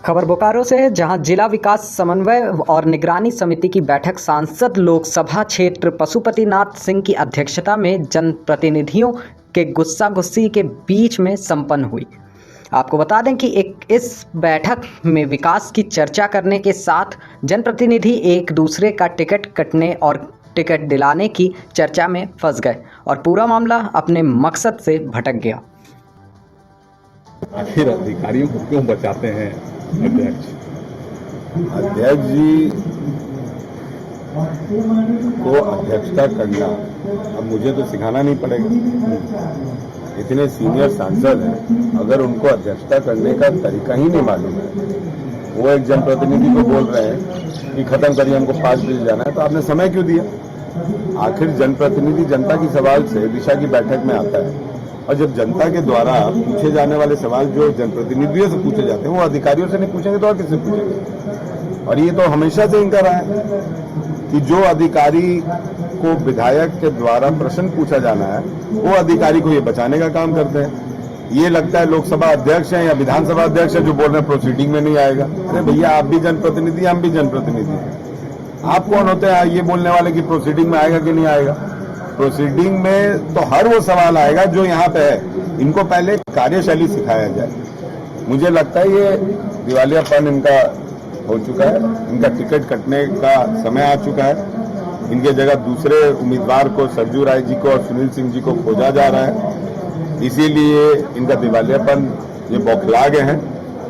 खबर बोकारो से है, जहां जिला विकास समन्वय और निगरानी समिति की बैठक सांसद लोकसभा क्षेत्र पशुपतिनाथ सिंह की अध्यक्षता में जनप्रतिनिधियों के गुस्सा गुस्सी के बीच में संपन्न हुई। आपको बता दें कि इस बैठक में विकास की चर्चा करने के साथ जनप्रतिनिधि एक दूसरे का टिकट कटने और टिकट दिलाने की चर्चा में फंस गए और पूरा मामला अपने मकसद से भटक गया। आखिर अधिकारियों को क्यों बचाते हैं अध्यक्ष जी को अध्यक्षता करना अब मुझे तो सिखाना नहीं पड़ेगा। इतने सीनियर सांसद हैं, अगर उनको अध्यक्षता करने का तरीका ही नहीं मालूम है, वो एक जनप्रतिनिधि को बोल रहे हैं कि खत्म करिए, हमको 5 बजे जाना है, तो आपने समय क्यों दिया? आखिर जनप्रतिनिधि जनता की सवाल से दिशा की बैठक में आता है, और जब जनता के द्वारा पूछे जाने वाले सवाल जो जनप्रतिनिधियों से पूछे जाते हैं वो अधिकारियों से नहीं पूछेंगे तो और किससे पूछेंगे? और ये तो हमेशा से इनका रहा है कि जो अधिकारी को विधायक के द्वारा प्रश्न पूछा जाना है वो अधिकारी को ये बचाने का काम करते हैं। ये लगता है लोकसभा अध्यक्ष है या विधानसभा अध्यक्ष है जो बोल रहे हैं प्रोसीडिंग में नहीं आएगा। अरे भैया, आप भी जनप्रतिनिधि, हम भी जनप्रतिनिधि हैं। आप कौन होते हैं ये बोलने वाले कि प्रोसीडिंग में आएगा कि नहीं आएगा? प्रोसीडिंग में तो हर वो सवाल आएगा जो यहाँ पे है। इनको पहले कार्यशैली सिखाया जाए। मुझे लगता है ये दिवालियापन इनका हो चुका है, इनका टिकट कटने का समय आ चुका है। इनके जगह दूसरे उम्मीदवार को, सरजू राय जी को और सुनील सिंह जी को खोजा जा रहा है, इसीलिए इनका दिवालियापन, ये बौखला गए हैं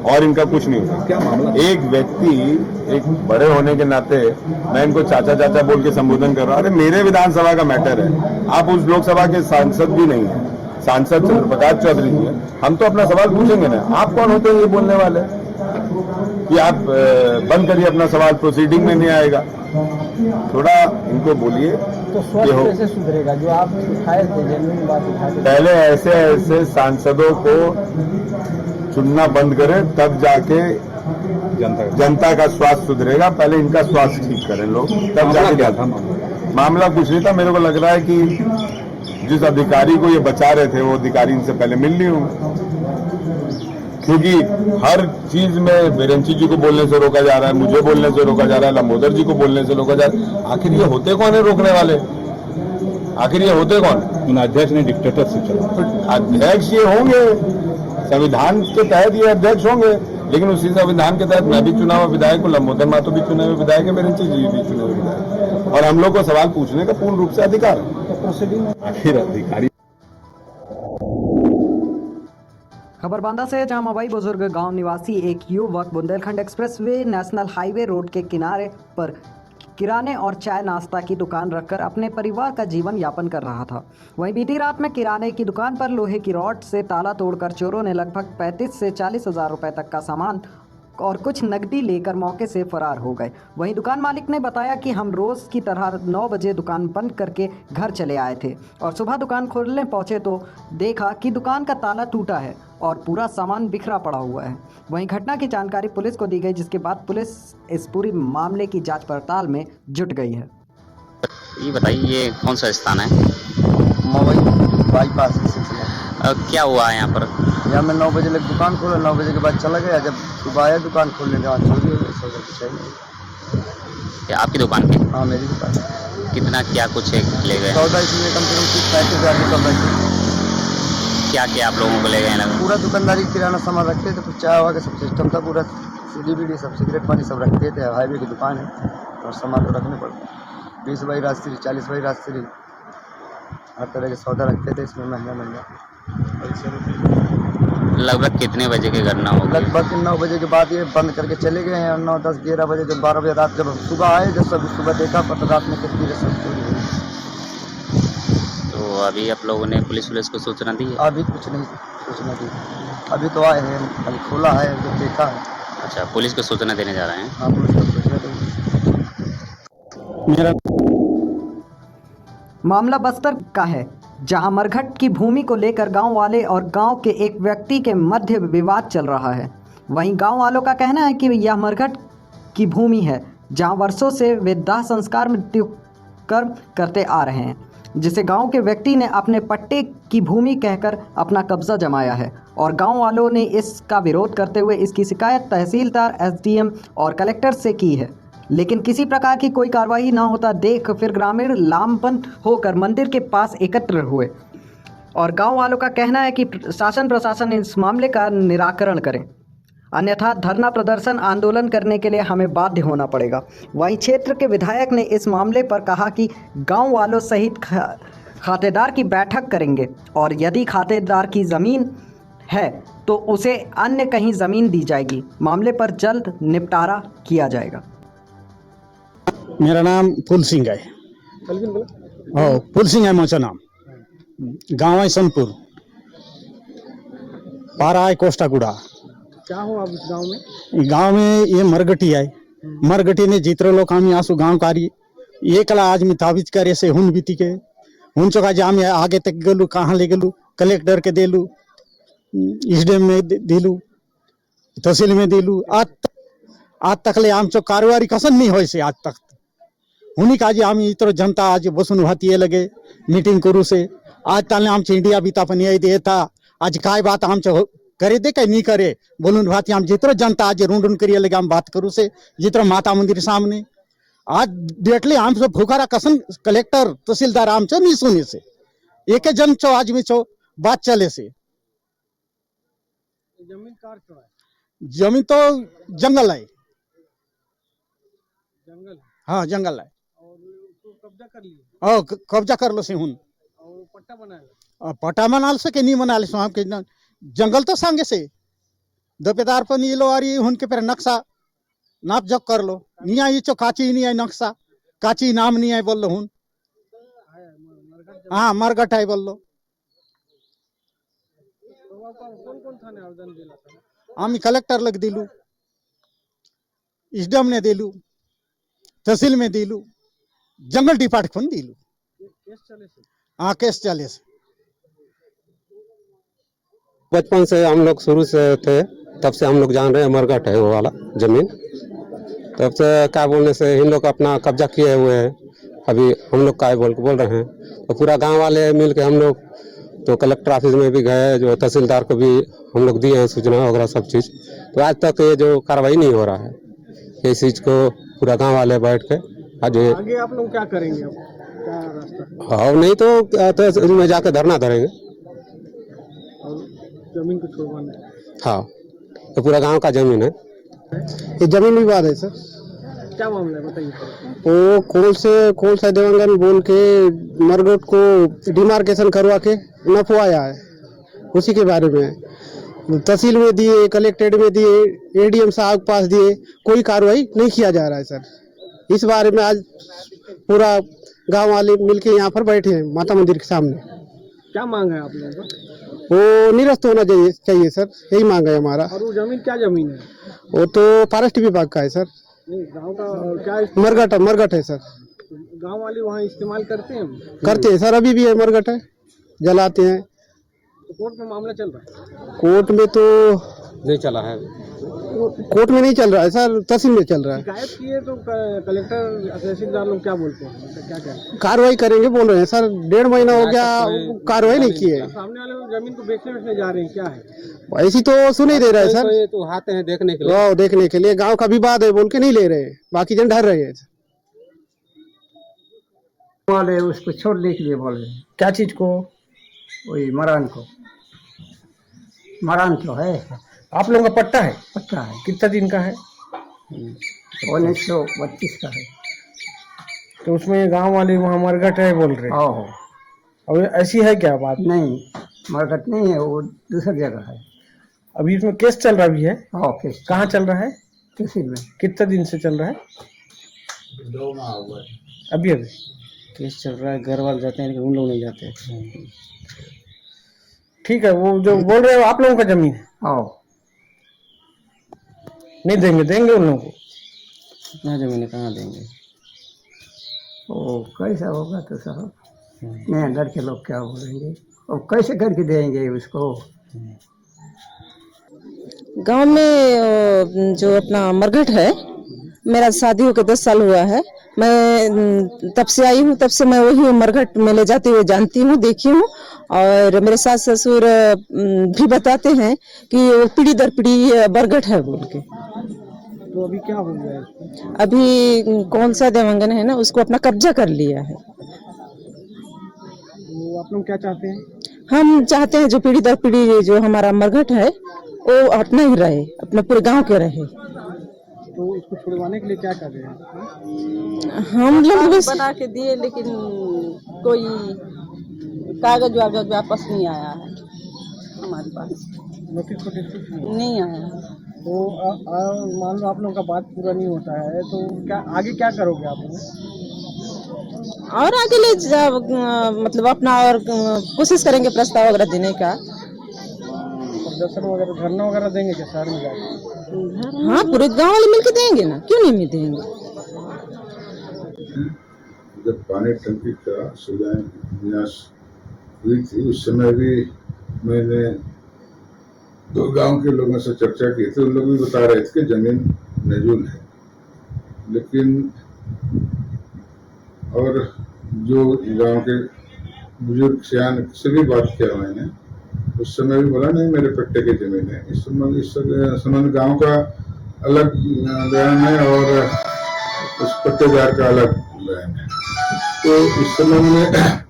और इनका कुछ नहीं होता। क्या मामला? एक व्यक्ति, एक बड़े होने के नाते मैं इनको चाचा चाचा बोल के संबोधन कर रहा हूं। अरे मेरे विधानसभा का मैटर है, आप उस लोकसभा के सांसद भी नहीं है, सांसद चंद्रप्रकाश चौधरी जी है, हम तो अपना सवाल पूछेंगे ना। आप कौन होते हैं ये बोलने वाले कि आप बंद करिए अपना सवाल, प्रोसीडिंग में नहीं आएगा? थोड़ा इनको बोलिए तो स्वास्थ्य कैसे सुधरेगा जो आप उठाए थे, जेन्युइन बात उठाए थे। पहले ऐसे सांसदों को चुनना बंद करें, तब जाके जनता का स्वास्थ्य सुधरेगा। पहले इनका स्वास्थ्य ठीक करें लोग, तब जाके। क्या था मामला कुछ नहीं था। मेरे को लग रहा है कि जिस अधिकारी को ये बचा रहे थे वो अधिकारी इनसे पहले मिल नहीं होंगे, क्योंकि हर चीज में बिरेंची जी को बोलने से रोका जा रहा है, मुझे बोलने से रोका जा रहा है, लंबोदर जी को बोलने से रोका जा रहा है। आखिर ये होते कौन है रोकने वाले? आखिर ये होते कौन? इन अध्यक्ष ने डिक्टेटरशिप चला। अध्यक्ष ये होंगे, संविधान के तहत ये अध्यक्ष होंगे, लेकिन उसी संविधान के तहत मैं भी चुना हुआ विधायक हूँ, लंबोदर महतो भी चुने हुए विधायक है, बिरेंची जी भी चुने हुए विधायक, और हम लोग को सवाल पूछने का पूर्ण रूप से अधिकार है। आखिर अधिकारी खबर बांदा से, जहां मवाई बुजुर्ग गांव निवासी एक युवक Bundelkhand expressway national highway road के किनारे पर किराने और चाय नाश्ता की दुकान रखकर अपने परिवार का जीवन यापन कर रहा था। वहीं बीती रात में किराने की दुकान पर लोहे की रॉड से ताला तोड़कर चोरों ने लगभग 35 से 40 हज़ार रुपये तक का सामान और कुछ नकदी लेकर मौके से फरार हो गए। वहीं दुकान मालिक ने बताया कि हम रोज़ की तरह 9 बजे दुकान बंद करके घर चले आए थे और सुबह दुकान खोलने पहुंचे तो देखा कि दुकान का ताला टूटा है और पूरा सामान बिखरा पड़ा हुआ है। वहीं घटना की जानकारी पुलिस को दी गई, जिसके बाद पुलिस इस पूरी मामले की जांच पड़ताल में जुट गई है। ये बताइए, ये कौन सा स्थान है? बाईपास क्या हुआ है यहाँ पर? यहाँ मैं 9 बजे लग दुकान खोला, 9 बजे के बाद चला गया। जब सुबह आया दुकान खोलने के बाद चोरी हो गई, सब कुछ चाहिए। क्या आपकी दुकान पे? हाँ, मेरी दुकान है। कितना क्या कुछ ले गए? सौदा इसमें कम से कम 35 हज़ार की सौदा है। क्या क्या आप लोगों को ले गए? पूरा दुकानदारी किराना सामान रखते थे, कुछ चाय हवा का सब सिस्टम था, पूरा सीडी बीडी सब सिगरेट पानी सब रखते थे। हाईवे की दुकान है और सामान तो रखने पड़ता है। 20 बाई राजश्री, 40 बाई राजश्री, हर तरह के सौदा रखते थे इसमें, महंगा। लगभग कितने बजे की घटना होगी? लगभग 9 बजे के बाद ये बंद करके चले गए हैं। 9, 10, 11 बजे, जब 12 बजे रात, जब सुबह आए, जब सब सुबह देखा पर रात में कितनी सब चोरी हुई। तो अभी आप लोगों ने पुलिस को सूचना दी है? अभी कुछ नहीं सूचना दी, अभी तो आए हैं, अभी खोला है, जब देखा है। अच्छा, पुलिस को सूचना देने जा रहे हैं? हाँ, पुलिस को सूचना देंगे। मामला बस्तर का है, जहां मरघट की भूमि को लेकर गांव वाले और गांव के एक व्यक्ति के मध्य विवाद चल रहा है। वहीं गांव वालों का कहना है कि यह मरघट की भूमि है, जहां वर्षों से वे दाह संस्कार मृत्यु कर्म करते आ रहे हैं। जिसे गांव के व्यक्ति ने अपने पट्टे की भूमि कहकर अपना कब्जा जमाया है और गांव वालों ने इसका विरोध करते हुए इसकी शिकायत तहसीलदार, एसडीएम और कलेक्टर से की है, लेकिन किसी प्रकार की कोई कार्रवाई न होता देख फिर ग्रामीण लामबंद होकर मंदिर के पास एकत्र हुए और गांव वालों का कहना है कि शासन प्रशासन इस मामले का निराकरण करें, अन्यथा धरना प्रदर्शन आंदोलन करने के लिए हमें बाध्य होना पड़ेगा। वहीं क्षेत्र के विधायक ने इस मामले पर कहा कि गांव वालों सहित खातेदार की बैठक करेंगे और यदि खातेदार की ज़मीन है तो उसे अन्य कहीं ज़मीन दी जाएगी। मामले पर जल्द निपटारा किया जाएगा। मेरा नाम फूल सिंह है। फूल सिंह है मोचा नाम। गांव है सोनपुर, पारा है कोष्टागुड़ा। क्या हो आप इस गांव में? गांव में ये मरगटी है। मरगटी ने जितने लोग आमी आसू गांव कारी ये कला आज में ताबीज करे से हुन बीती के हुन चौका जाम आगे तक गलू, कहाँ ले गलू, कलेक्टर के देलू, एसडीएम में दिलू, तहसील में दिलू। आज तक ले आम चो कार्रवाई कसन नहीं होय से आज तक हुनी का आज आम इतर जनता आज बसून भाती लगे मीटिंग करू से आज ताले आमचे इंडिया बीता पण ये था आज काय बात आमचे करे दे काय नहीं करे बोलून भाती आम जितर जनता आज रूंढून करिए लगे आम बात करू से जितर माता मंदिर सामने आज डेटली आम सब फुकारा कसन कलेक्टर तहसीलदार आम चो नहीं सुने से एक जन चो आज में चो बात चले से। जमीन कार चो है? जमीन तो जंगल है। जंगल है? हाँ जंगल है। और तो कब्जा कर लिया? कब्जा कर लो से हुन और पट्टा बनाया? पट्टा बना सके नहीं बना ले के जंगल तो सांगे से दपेदार पर नहीं लो आ रही उनके पर नक्शा नाप जोक कर लो नहीं आई चो काची नहीं आई नक्शा काची नाम नहीं आई बोल लो हुन। हाँ मरगट है बोल लो। कौन कौन थाने आवेदन दिला था? आमी कलेक्टर लग दिलू, एसडीएम ने दिलू, तहसील में दिलू, जंगल डिपार्टमेंट दिलू। केस चले से? हाँ केस चले से। बचपन से हम लोग शुरू से थे तब से हम लोग जान रहे हैं मरगट है वो वाला जमीन। तब से क्या बोलने से इन लोग अपना कब्जा किए हुए हैं। अभी हम लोग क्या बोल रहे हैं तो पूरा गांव वाले मिल के हम लोग तो कलेक्टर ऑफिस में भी गए, जो तहसीलदार को भी हम लोग दिए हैं सूचना वगैरह सब चीज़। तो आज तक ये जो कार्रवाई नहीं हो रहा है इस चीज़ को पूरा गाँव वाले बैठ के आज आगे आप लोग क्या करेंगे? अब क्या रास्ता? हाँ नहीं तो में जाकर धरना धरेंगे। जमीन को छुड़वाना है? हाँ तो पूरा गांव का जमीन है। ये जमीन विवाद है सर। क्या मामला है बताइए? वो कोल से देवंगन बोल के मरगट को डिमार्केशन करवा के नफवाया है, उसी के बारे में तहसील में दिए, कलेक्ट्रेट में दिए, एडीएम साहब के पास दिए, कोई कार्रवाई नहीं किया जा रहा है सर। इस बारे में आज पूरा गांव वाले मिलके यहाँ पर बैठे हैं माता मंदिर के सामने। क्या मांग है आप लोगों का? वो निरस्त होना चाहिए सर, यही मांग है हमारा। और वो जमीन क्या जमीन है? वो तो फॉरेस्ट विभाग का है सर। नहीं गांव का क्या? मरगट है सर। गांव वाले वहाँ इस्तेमाल करते हैं? करते हैं सर, अभी भी है मरगट है, जलाते हैं। तो कोर्ट में मामला चल रहा है? कोर्ट में तो नहीं चला है, कोर्ट में नहीं चल रहा है सर, तहसील में चल रहा है। शिकायत की है तो कलेक्टर तहसीलदार लोग क्या बोलते हैं? क्या कहते हैं? कार्रवाई करेंगे बोल रहे हैं सर। 1.5 महीना हो गया कार्रवाई नहीं की है। सामने वाले लोग जमीन को बेचने जा रहे हैं, क्या है? ऐसी तो सुन ही दे रहा है सर। तो आते हैं देखने के लिए, देखने के लिए गांव का विवाद है बोल के नहीं ले रहे हैं, बाकी जन डर रहे हैं। वाले उसको छोड़ने के लिए बोल रहे हैं। क्या चीज को? वही मरान को। मरान तो है। आप लोगों का पट्टा है? पट्टा है। कितना दिन का है? 1932 का है। तो उसमें गांव वाले वहाँ मरगट है बोल रहे हैं। ओहो, अब ऐसी है क्या बात? नहीं मरगट नहीं है, वो दूसरी जगह है। अभी इसमें केस चल रहा भी है? हाँ केस। कहाँ चल रहा है? तहसील में। कितना दिन से चल रहा है? 2 माह हुआ है। अभी केस चल रहा है, घर वाले जाते हैं लेकिन उन लोग नहीं जाते। ठीक है, वो जो बोल रहे हो आप लोगों का जमीन है? हाँ। नहीं देंगे उन लोगों को? इतना जमीन कहाँ देंगे? वो कैसा होगा तो साहब, नहीं अंदर के लोग क्या बोलेंगे और कैसे करके देंगे उसको। गांव में जो अपना मरघट है, मेरा शादी होकर 10 साल हुआ है। मैं तब से आई हूँ, तब से मैं वही मरघट मेले जाते हुए जानती हूँ, देखी हूँ। और मेरे सास ससुर भी बताते हैं कि वो पीढ़ी दर पीढ़ी बरगट है बोल के। तो अभी क्या हो गया है इसको? अभी कौन सा देवांगन है ना, उसको अपना कब्जा कर लिया है। तो आप लोग क्या चाहते हैं? हम चाहते हैं जो पीढ़ी दर पीढ़ी जो हमारा मरघट है वो अपना ही रहे, अपने पूरे गांव के रहे। तो इसको छुड़वाने के लिए क्या कर रहे हैं? हम लोग बना के दिए, लेकिन कोई कागज वागज वापस नहीं आया है हमारे पास, नोटिस नहीं आया है। तो मान लो आप लोगों का बात पूरा नहीं होता है तो क्या आगे क्या करोगे आप लोग? और आगे ले मतलब अपना और कोशिश करेंगे प्रस्ताव वगैरह देने का। प्रदर्शन वगैरह, धरना वगैरह देंगे क्या शहर में जाके? हाँ, पूरे गांव वाले मिलके देंगे ना, क्यों नहीं देंगे। जब पानी टंकी का शिलान्यास हुई थी उस समय भी मैंने 2 गांव के लोगों से चर्चा की थी। उन लोग भी बता रहे थे कि जमीन नजूल है, लेकिन और जो गांव के बुजुर्ग सियान से भी बात किया मैंने, उस समय भी बोला नहीं मेरे पट्टे की जमीन है। इस संबंध गांव का अलग बयान है और उस पट्टेदार का अलग बयान है। तो इस संबंध में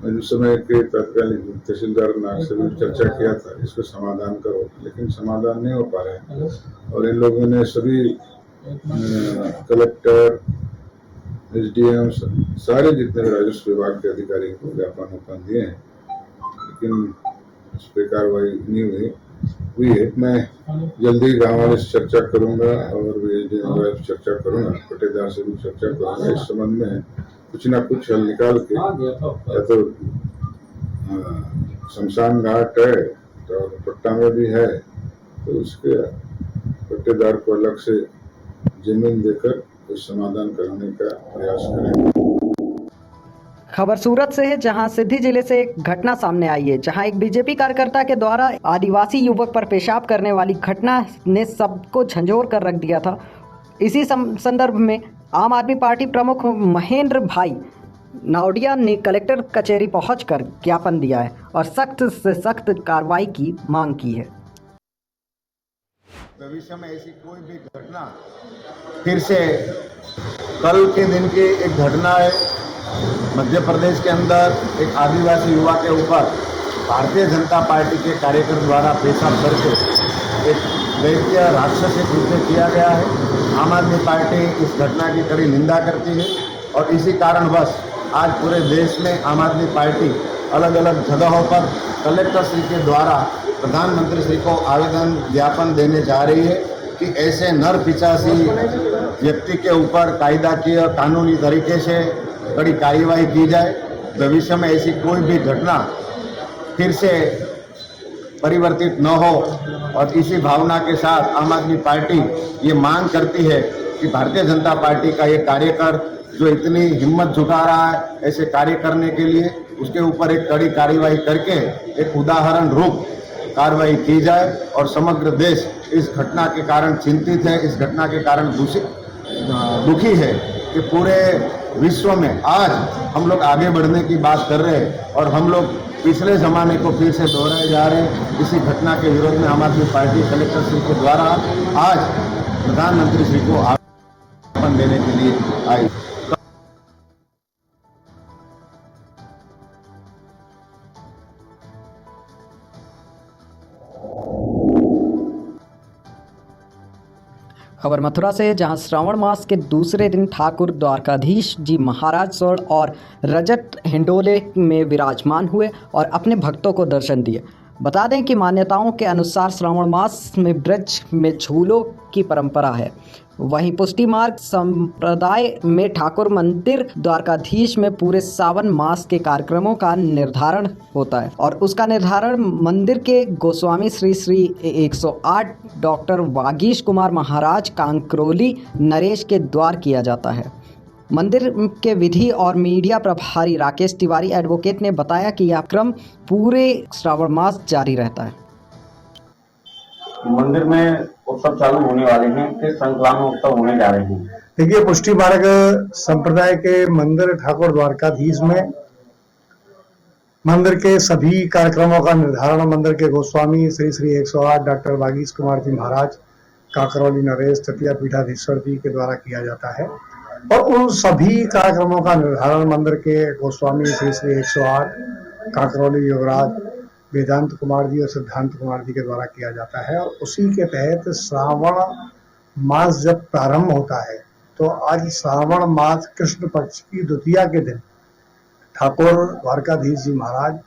मैं उस समय के तत्कालीन तहसीलदार नाग से भी चर्चा किया था, इसका समाधान करो, लेकिन समाधान नहीं हो पा रहे हैं। और इन लोगों ने सभी कलेक्टर, SDM, सारे जितने राजस्व विभाग के अधिकारी को ज्ञापन दिए हैं, लेकिन उस पर कार्रवाई नहीं हुई है। मैं जल्दी गाँव वाले से चर्चा करूंगा और भी चर्चा करूंगा, पट्टेदार से भी चर्चा करूंगा। इस संबंध में कुछ ना कुछ हल निकाल के, या तो शमशान घाट है तो पट्टा में भी है, तो उसके पट्टेदार को अलग से जमीन देकर कुछ समाधान करने का प्रयास करेंगे। खबर सूरत से है, जहां सिद्धि जिले से एक घटना सामने आई है, जहां एक बीजेपी कार्यकर्ता के द्वारा आदिवासी युवक पर पेशाब करने वाली घटना ने सबको झंझोर कर रख दिया था। इसी संदर्भ में आम आदमी पार्टी प्रमुख महेंद्र भाई नावडिया ने कलेक्टर कचहरी पहुंचकर ज्ञापन दिया है और सख्त से सख्त कार्रवाई की मांग की है। भविष्य में ऐसी कोई भी घटना फिर से, कल के दिन की एक घटना है, मध्य प्रदेश के अंदर एक आदिवासी युवा के ऊपर भारतीय जनता पार्टी के कार्यकर्ता द्वारा पेशाब करके एक दैत्य राक्षसी कृत्य किया गया है। आम आदमी पार्टी इस घटना की कड़ी निंदा करती है और इसी कारणवश आज पूरे देश में आम आदमी पार्टी अलग अलग जगहों पर कलेक्टर श्री के द्वारा प्रधानमंत्री श्री को आवेदन ज्ञापन देने जा रही है कि ऐसे नर पिचासी व्यक्ति के ऊपर कायदाकीय कानूनी तरीके से कड़ी कार्यवाही की जाए। भविष्य में ऐसी कोई भी घटना फिर से परिवर्तित न हो और इसी भावना के साथ आम आदमी पार्टी ये मांग करती है कि भारतीय जनता पार्टी का ये कार्यकर जो इतनी हिम्मत जुटा रहा है ऐसे कार्य करने के लिए, उसके ऊपर एक कड़ी कार्यवाही करके एक उदाहरण रूप कार्रवाई की जाए। और समग्र देश इस घटना के कारण चिंतित है, इस घटना के कारण दुखी है कि पूरे विश्व में आज हम लोग आगे बढ़ने की बात कर रहे हैं और हम लोग पिछले जमाने को फिर से दोहराए जा रहे हैं। इसी घटना के विरोध में आम आदमी पार्टी कलेक्टर श्री के द्वारा आज प्रधानमंत्री श्री को आवेदन देने के लिए आई। खबर मथुरा से, जहां श्रावण मास के दूसरे दिन ठाकुर द्वारकाधीश जी महाराज स्वर्ण और रजत हिंडोले में विराजमान हुए और अपने भक्तों को दर्शन दिए। बता दें कि मान्यताओं के अनुसार श्रावण मास में ब्रज में झूलों की परंपरा है। वहीं पुष्टि मार्ग संप्रदाय में ठाकुर मंदिर द्वारकाधीश में पूरे सावन मास के कार्यक्रमों का निर्धारण होता है और उसका निर्धारण मंदिर के गोस्वामी श्री श्री 108 डॉक्टर वागीश कुमार महाराज कांकरोली नरेश के द्वार किया जाता है। मंदिर के विधि और मीडिया प्रभारी राकेश तिवारी एडवोकेट ने बताया कि यह क्रम पूरे श्रावण मास जारी रहता है। मंदिर में उत्सव चालू होने वाले हैं, फिर संक्रांत उत्सव होने जा रहे हैं। देखिए, पुष्टि मार्ग संप्रदाय के मंदिर ठाकुर द्वारकाधीश में मंदिर के सभी कार्यक्रमों का निर्धारण मंदिर के गोस्वामी श्री श्री 108 डॉक्टर वागीश कुमार जी महाराज काकरौली नरेश तृतीय पीठाधीश्वर जी के द्वारा किया जाता है और उन सभी कार्यक्रमों का निर्धारण मंदिर के गोस्वामी श्री श्री 108 काकरौली युवराज वेदांत कुमार जी और सिद्धांत कुमार जी के द्वारा किया जाता है। और उसी के तहत श्रावण मास जब प्रारंभ होता है तो आज श्रावण मास कृष्ण पक्ष की द्वितीया के दिन ठाकुर द्वारकाधीश जी महाराज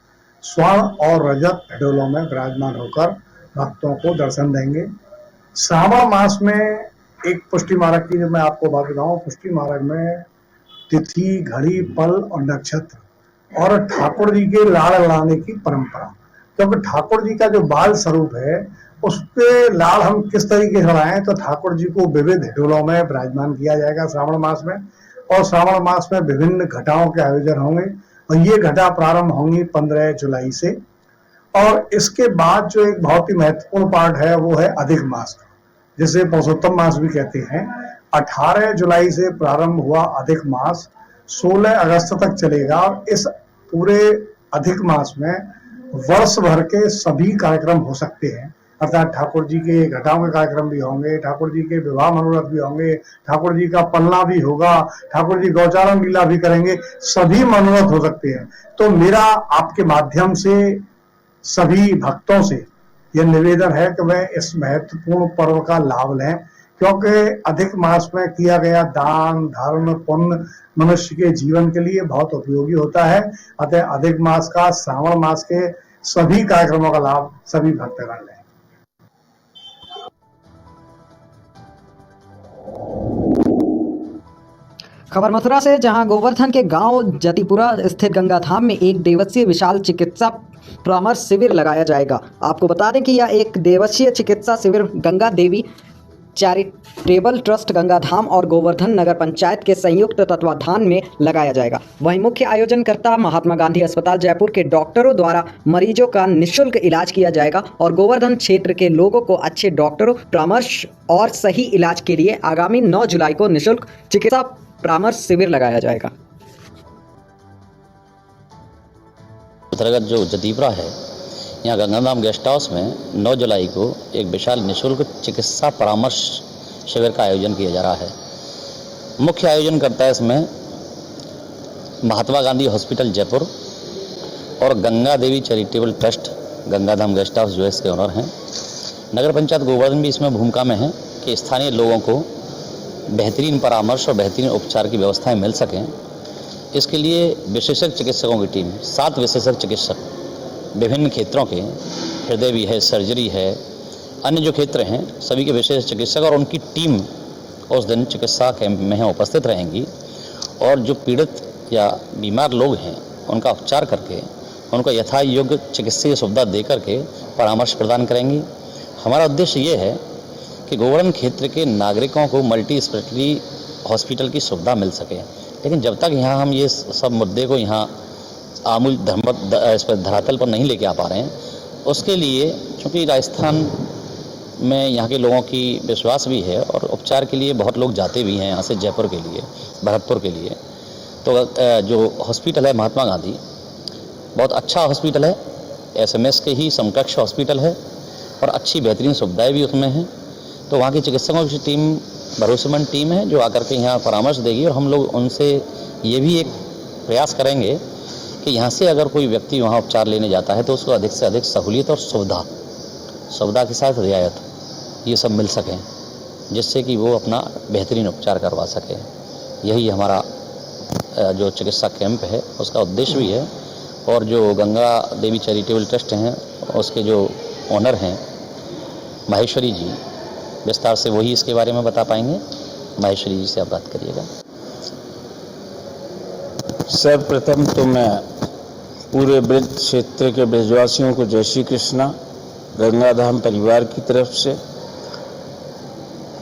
स्वर्ण और रजत ढोलों में विराजमान होकर भक्तों को दर्शन देंगे। श्रावण मास में एक पुष्टि मार्ग की जब मैं आपको बात बताऊं, पुष्टि मार्ग में तिथि, घड़ी, पल और नक्षत्र और ठाकुर जी के लाड़ लड़ाने की परंपरा, क्योंकि ठाकुर जी का जो बाल स्वरूप है उस पे लाड़ हम किस तरीके से लड़ाएं, तो ठाकुर जी को विविध ढोलों में विराजमान किया जाएगा श्रावण मास में। और श्रावण मास में विभिन्न घटाओं के आयोजन होंगे और ये घटा प्रारंभ होंगी 15 जुलाई से। और इसके बाद जो एक बहुत ही महत्वपूर्ण पार्ट है वो है अधिक मास, जिसे पुरुषोत्तम मास भी कहते हैं। 18 जुलाई से प्रारंभ हुआ अधिक मास 16 अगस्त तक चलेगा और इस पूरे अधिक मास में वर्ष भर के सभी कार्यक्रम हो सकते हैं, अर्थात ठाकुर जी के घटाओं के कार्यक्रम भी होंगे, ठाकुर जी के विवाह मनोरथ भी होंगे, ठाकुर जी का पलना भी होगा, ठाकुर जी गौचारण लीला भी करेंगे, सभी मनोरथ हो सकते हैं। तो मेरा आपके माध्यम से सभी भक्तों से यह निवेदन है कि वह इस महत्वपूर्ण पर्व का लाभ लें, क्योंकि अधिक मास में किया गया दान धर्म पुण्य मनुष्य के जीवन के लिए बहुत उपयोगी होता है। अतः अधिक मास का, श्रावण मास के सभी कार्यक्रमों का लाभ सभी भक्तगण लें। खबर मथुरा से, जहां गोवर्धन के गांव जतिपुरा स्थित गंगा धाम में एक दिवसीय विशाल चिकित्सा परामर्श शिविर लगाया जाएगा। आपको बता दें कि यह एक दिवसीय चिकित्सा शिविर गंगा देवी चैरिटेबल ट्रस्ट गंगा धाम और गोवर्धन नगर पंचायत के संयुक्त तत्वाधान में लगाया जाएगा। वहीं मुख्य आयोजनकर्ता महात्मा गांधी अस्पताल जयपुर के डॉक्टरों द्वारा मरीजों का निःशुल्क इलाज किया जाएगा और गोवर्धन क्षेत्र के लोगों को अच्छे डॉक्टरों परामर्श और सही इलाज के लिए आगामी 9 जुलाई को निःशुल्क चिकित्सा परामर्श शिविर लगाया जाएगा। अंतर्गत जो जतीपुरा है, यहाँ गंगाधाम गेस्ट हाउस में 9 जुलाई को एक विशाल निःशुल्क चिकित्सा परामर्श शिविर का आयोजन किया जा रहा है। मुख्य आयोजन करता है इसमें महात्मा गांधी हॉस्पिटल जयपुर और Ganga Devi charitable trust Gangadham guest house जो इसके ओनर हैं। नगर पंचायत गोवर्धन भी इसमें भूमिका में है कि स्थानीय लोगों को बेहतरीन परामर्श और बेहतरीन उपचार की व्यवस्थाएं मिल सकें। इसके लिए विशेषज्ञ चिकित्सकों की टीम, 7 विशेषज्ञ चिकित्सक विभिन्न क्षेत्रों के, हृदय भी है, सर्जरी है, अन्य जो क्षेत्र हैं सभी के विशेष चिकित्सक और उनकी टीम उस दिन चिकित्सा कैंप में उपस्थित रहेंगी और जो पीड़ित या बीमार लोग हैं उनका उपचार करके उनको यथा योग्य चिकित्सीय सुविधा दे करके परामर्श प्रदान करेंगी। हमारा उद्देश्य ये है कि गोवर्धन क्षेत्र के नागरिकों को मल्टी स्पेशलिटी हॉस्पिटल की सुविधा मिल सके, लेकिन जब तक यहाँ हम ये सब मुद्दे को यहाँ आमूल धरातल पर नहीं लेके आ पा रहे हैं, उसके लिए चूँकि राजस्थान में यहाँ के लोगों की विश्वास भी है और उपचार के लिए बहुत लोग जाते भी हैं यहाँ से जयपुर के लिए, भरतपुर के लिए। तो जो हॉस्पिटल है महात्मा गांधी बहुत अच्छा हॉस्पिटल है, SMS के ही समकक्ष हॉस्पिटल है और अच्छी बेहतरीन सुविधाएँ भी उसमें हैं। तो वहाँ की चिकित्सकों की टीम भरोसेमंद टीम है जो आकर के यहाँ परामर्श देगी और हम लोग उनसे ये भी एक प्रयास करेंगे कि यहाँ से अगर कोई व्यक्ति वहाँ उपचार लेने जाता है तो उसको अधिक से अधिक सहूलियत और सुविधा के साथ रियायत ये सब मिल सकें, जिससे कि वो अपना बेहतरीन उपचार करवा सके। यही हमारा जो चिकित्सा कैंप है उसका उद्देश्य भी है। और जो गंगा देवी चैरिटेबल ट्रस्ट हैं उसके जो ओनर हैं माहेश्वरी जी, विस्तार से वही इसके बारे में बता पाएंगे। माहेश्वरी जी से आप बात करिएगा। सर्वप्रथम तो मैं पूरे ब्रज क्षेत्र के ब्रजवासियों को जय श्री कृष्णा गंगाधाम परिवार की तरफ से।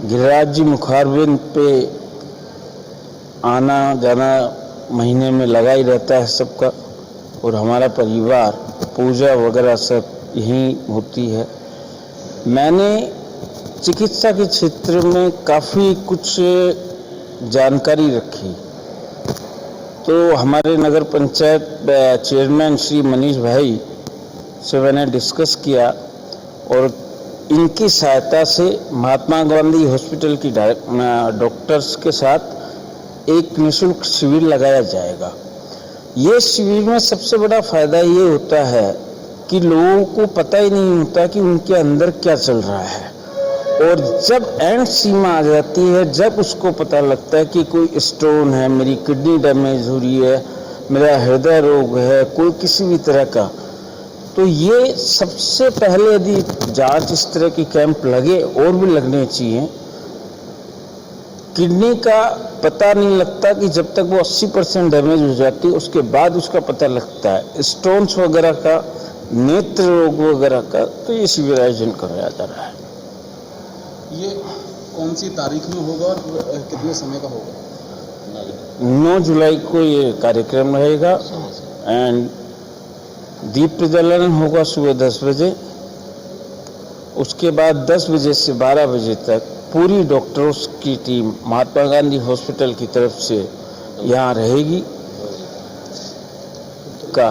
गिरिराज जी मुखारबिंद पे आना जाना महीने में लगा ही रहता है सबका, और हमारा परिवार पूजा वगैरह सब यहीं होती है। मैंने चिकित्सा के क्षेत्र में काफ़ी कुछ जानकारी रखी तो हमारे नगर पंचायत चेयरमैन श्री मनीष भाई से मैंने डिस्कस किया और इनकी सहायता से महात्मा गांधी हॉस्पिटल की डॉक्टर्स के साथ एक निःशुल्क शिविर लगाया जाएगा। ये शिविर में सबसे बड़ा फायदा ये होता है कि लोगों को पता ही नहीं होता कि उनके अंदर क्या चल रहा है, और जब एंड सीमा आ जाती है, जब उसको पता लगता है कि कोई स्टोन है, मेरी किडनी डैमेज हो रही है, मेरा हृदय रोग है, कोई किसी भी तरह का, तो ये सबसे पहले यदि जांच इस तरह की कैंप लगे और भी लगने चाहिए। किडनी का पता नहीं लगता कि जब तक वो 80% डैमेज हो जाती है, उसके बाद उसका पता लगता है। स्टोन्स वगैरह का, नेत्र रोग वगैरह का, तो ये शिविर आयोजन कराया जा रहा है। ये कौन सी तारीख में होगा और कितने समय का होगा? 9 जुलाई को ये कार्यक्रम रहेगा एंड दीप प्रज्वलन होगा सुबह 10 बजे। उसके बाद 10 बजे से 12 बजे तक पूरी डॉक्टर्स की टीम महात्मा गांधी हॉस्पिटल की तरफ से यहाँ रहेगी। का